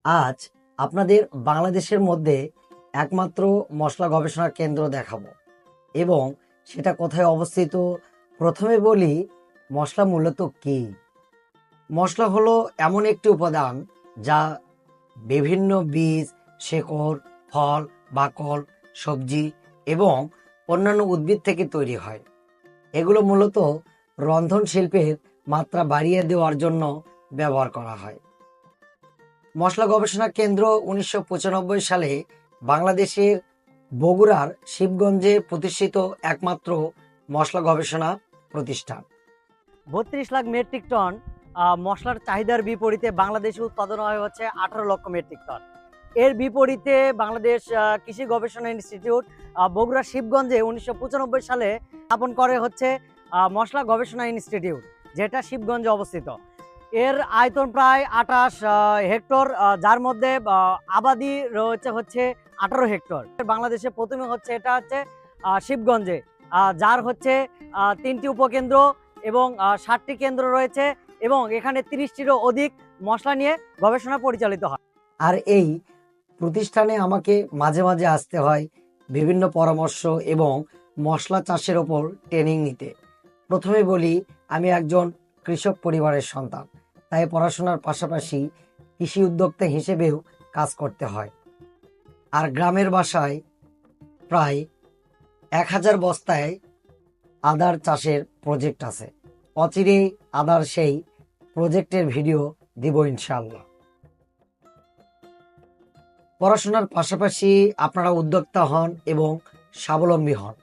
আজ আপনাদের বাংলাদেশের মধ্যে একমাত্র মশলা গবেষণা কেন্দ্র দেখাবো এবং সেটা কোথায় অবস্থিত। প্রথমে বলি, মশলা মূলত কি। মশলা হলো এমন একটি উপাদান যা বিভিন্ন বীজ, শেকড়, ফল, বাকল, সবজি এবং অন্যান্য উদ্ভিদ থেকে তৈরি হয়। এগুলো মূলত রন্ধন শিল্পের মাত্রা বাড়িয়ে দেওয়ার জন্য ব্যবহার করা হয়। মশলা গবেষণা কেন্দ্র 1995 সালে বাংলাদেশের বগুড়ার শিবগঞ্জে প্রতিষ্ঠিত একমাত্র মশলা গবেষণা প্রতিষ্ঠান। ৩২ লাখ মেট্রিক টন মশলার চাহিদার বিপরীতে বাংলাদেশে উৎপাদন হয় হচ্ছে 18 লক্ষ মেট্রিক টন। এর বিপরীতে বাংলাদেশ কৃষি গবেষণা ইনস্টিটিউট বগুড়া শিবগঞ্জে 1995 সালে স্থাপন করে হচ্ছে মশলা গবেষণা ইনস্টিটিউট, যেটা শিবগঞ্জে অবস্থিত। এর আয়তন প্রায় 28 হেক্টর, যার মধ্যে আবাদি রয়েছে হচ্ছে 18 হেক্টর। বাংলাদেশে প্রথমে হচ্ছে এটা হচ্ছে শিবগঞ্জে, যার হচ্ছে 3টি উপকেন্দ্র এবং 60টি কেন্দ্র রয়েছে এবং এখানে 30টিরও অধিক মশলা নিয়ে গবেষণা পরিচালিত হয়। আর এই প্রতিষ্ঠানে আমাকে মাঝে মাঝে আসতে হয় বিভিন্ন পরামর্শ এবং মশলা চাষের ওপর ট্রেনিং নিতে। প্রথমে বলি, আমি একজন কৃষক পরিবারের সন্তান, তাই পড়াশোনার পাশাপাশি কৃষি উদ্যোক্তা হিসেবেও কাজ করতে হয়। আর গ্রামের বাসায় প্রায় 1000 বস্তায় আদার চাষের প্রজেক্ট আছে। অচিরেই আদার সেই প্রজেক্টের ভিডিও দিব ইনশাআল্লাহ। পড়াশোনার পাশাপাশি আপনারা উদ্যোক্তা হন এবং স্বাবলম্বী হন।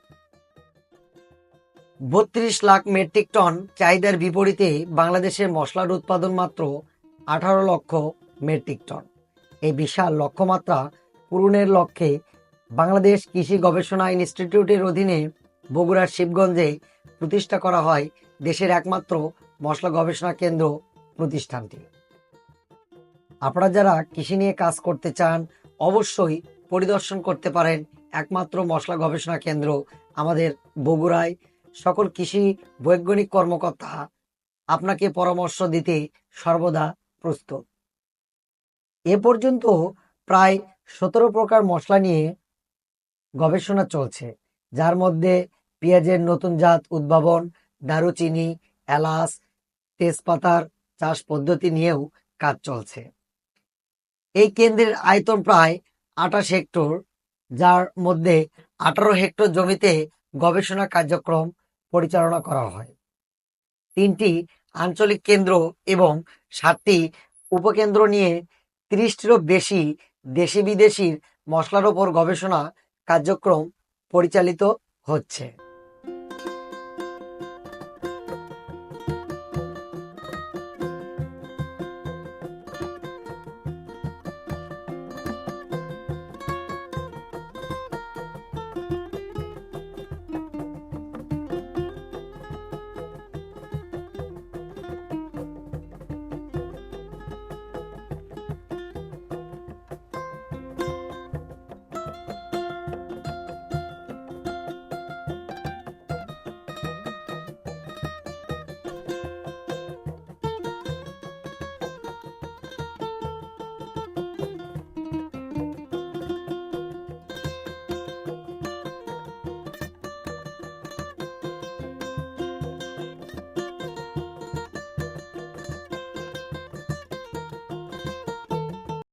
32 লাখ মেট্রিক টন চাহিদার বিপরীতে বাংলাদেশের মশলার উৎপাদন মাত্র 18 লক্ষ মেট্রিক টন। এই বিশাল লক্ষ্যমাত্রা পূরণের লক্ষ্যে বাংলাদেশ কৃষি গবেষণা ইনস্টিটিউটের অধীনে বগুড়ার শিবগঞ্জে প্রতিষ্ঠা করা হয় দেশের একমাত্র মশলা গবেষণা কেন্দ্র প্রতিষ্ঠানটি। আপনারা যারা কৃষি নিয়ে কাজ করতে চান, অবশ্যই পরিদর্শন করতে পারেন একমাত্র মশলা গবেষণা কেন্দ্র আমাদের বগুড়ায়। সকল কৃষি বৈজ্ঞানিক কর্মকর্তা আপনাকে পরামর্শ দিতে সর্বদা প্রস্তুত। এ পর্যন্ত প্রায় 17 প্রকার মশলা নিয়ে গবেষণা চলছে, যার মধ্যে পেঁয়াজের নতুন জাত উদ্ভাবন, দারুচিনি, এলাচ, তেজপাতার চাষ পদ্ধতি নিয়েও কাজ চলছে। এই কেন্দ্রের আয়তন প্রায় 28 হেক্টর, যার মধ্যে 18 হেক্টর জমিতে গবেষণা কার্যক্রম পরিচালনা করা হয়। 3টি আঞ্চলিক কেন্দ্র এবং 7টি উপকেন্দ্র নিয়ে 30টিরও বেশি দেশি বিদেশির মশলার ওপর গবেষণা কার্যক্রম পরিচালিত হচ্ছে।